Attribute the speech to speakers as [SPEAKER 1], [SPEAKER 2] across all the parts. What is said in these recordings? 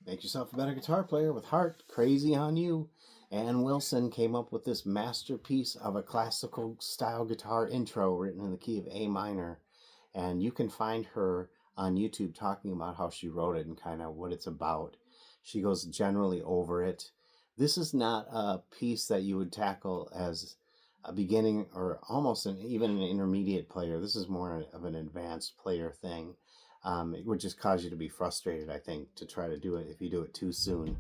[SPEAKER 1] Make yourself a better guitar player with heart. Crazy on you. Ann Wilson came up with this masterpiece of a classical style guitar intro written in the key of A minor. And you can find her on YouTube talking about how she wrote it and kind of what it's about. She goes generally over it. This is not a piece that you would tackle as a beginning or almost even an intermediate player. This is more of an advanced player thing. It would just cause you to be frustrated, I think, to try to do it if you do it too soon.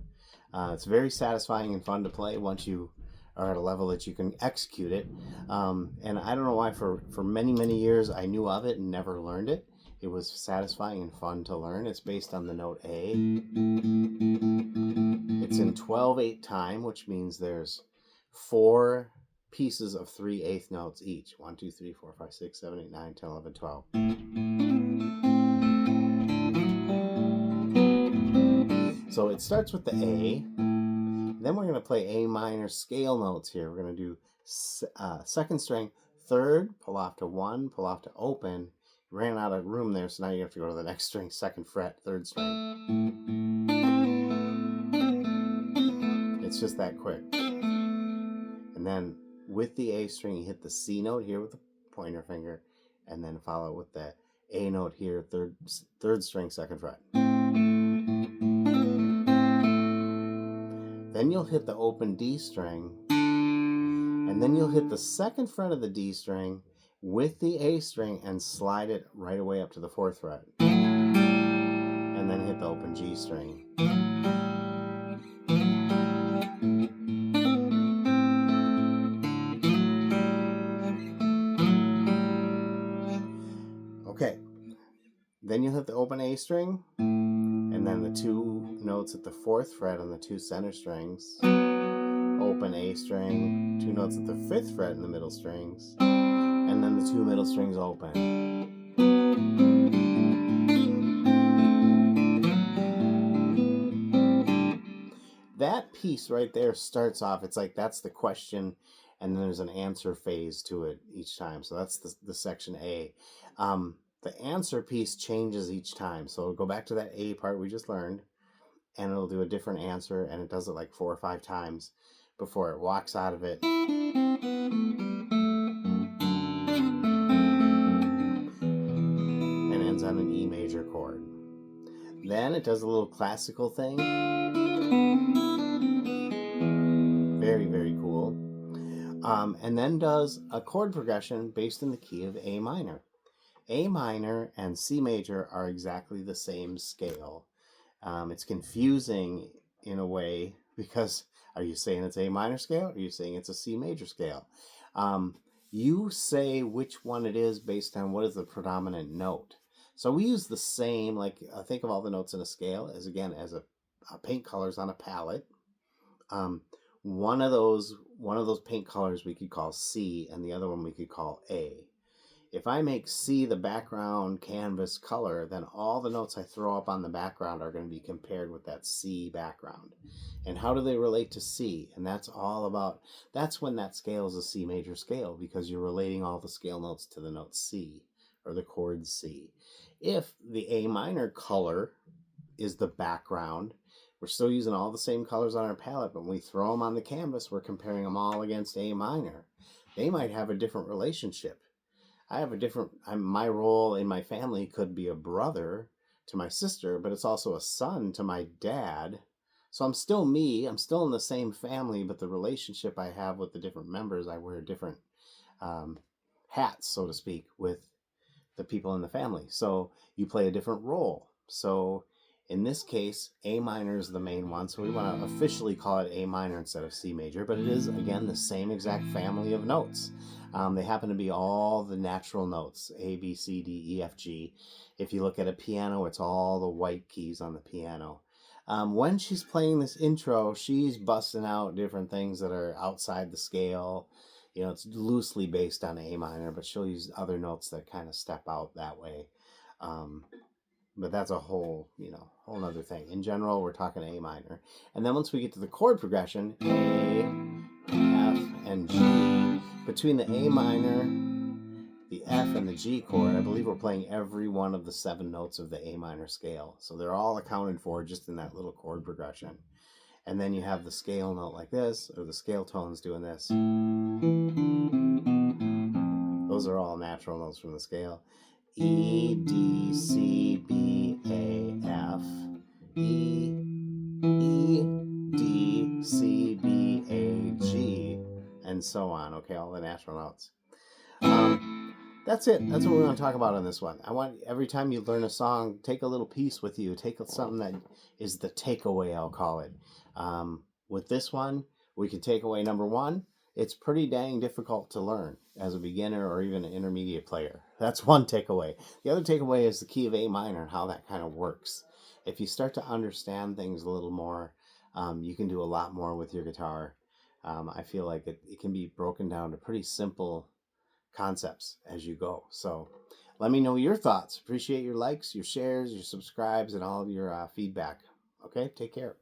[SPEAKER 1] It's very satisfying and fun to play once you are at a level that you can execute it. And I don't know why for many, many years I knew of it and never learned it. It was satisfying and fun to learn. It's based on the note A. It's in 12/8 time, which means there's 4 pieces of 3/8 notes each. 1, 2, 3, 4, 5, 6, 7, 8, 9, 10, 11, 12. So it starts with the A. Then we're going to play A minor scale notes here. We're going to do second string, third, pull off to 1, pull off to open. You ran out of room there, so now you have to go to the next string, second fret, third string. It's just that quick. And then with the A string, you hit the C note here with the pointer finger, and then follow it with the A note here, third string, second fret. Then you'll hit the open D string, and then you'll hit the second fret of the D string with the A string and slide it right away up to the 4th fret. And then hit the open G string. Okay, then you'll hit the open A string, and then the 2 notes at the 4th fret on the 2 center strings, open A string, 2 notes at the 5th fret in the middle strings, and then the 2 middle strings open. That piece right there starts off, it's like that's the question, and then there's an answer phase to it each time. So that's the section A. The answer piece changes each time. So go back to that A part we just learned, and it'll do a different answer, and it does it like 4 or 5 times before it walks out of it. And ends on an E major chord. Then it does a little classical thing. Very, very cool. And then does a chord progression based in the key of A minor. A minor and C major are exactly the same scale. It's confusing in a way because are you saying it's A minor scale or are you saying it's a C major scale? You say which one it is based on what is the predominant note. So we use the same, like think of all the notes in a scale as again as a paint colors on a palette. One of those paint colors we could call C and the other one we could call A. If I make C the background canvas color, then all the notes I throw up on the background are going to be compared with that C background. And how do they relate to C? And that's when that scale is a C major scale, because you're relating all the scale notes to the note C, or the chord C. If the A minor color is the background, we're still using all the same colors on our palette, but when we throw them on the canvas, we're comparing them all against A minor. They might have a different relationship. My role in my family could be a brother to my sister, but it's also a son to my dad. So I'm still me, I'm still in the same family, but the relationship I have with the different members, I wear different hats, so to speak, with the people in the family. So you play a different role. So in this case, A minor is the main one, so we want to officially call it A minor instead of C major, but it is, again, the same exact family of notes. They happen to be all the natural notes, A, B, C, D, E, F, G. If you look at a piano, it's all the white keys on the piano. When she's playing this intro, she's busting out different things that are outside the scale. You know, it's loosely based on A minor, but she'll use other notes that kind of step out that way. But that's a whole nother thing. In general, we're talking A minor. And then once we get to the chord progression, A, F, and G, between the A minor the F and the G chord, I believe we're playing every one of the 7 notes of the A minor scale. So they're all accounted for just in that little chord progression. And then you have the scale note like this, or the scale tones doing this. Those are all natural notes from the scale. E, D, C, B, A, F. E, D, C, B, A, G, and so on. Okay, all the natural notes. That's it. That's what we're going to talk about on this one. I want every time you learn a song, take a little piece with you. Take something that is the takeaway, I'll call it. With this one, we can take away number one. It's pretty dang difficult to learn as a beginner or even an intermediate player. That's one takeaway. The other takeaway is the key of A minor and how that kind of works. If you start to understand things a little more, you can do a lot more with your guitar. I feel like it can be broken down to pretty simple concepts as you go. So let me know your thoughts. Appreciate your likes, your shares, your subscribes, and all of your feedback. Okay, take care.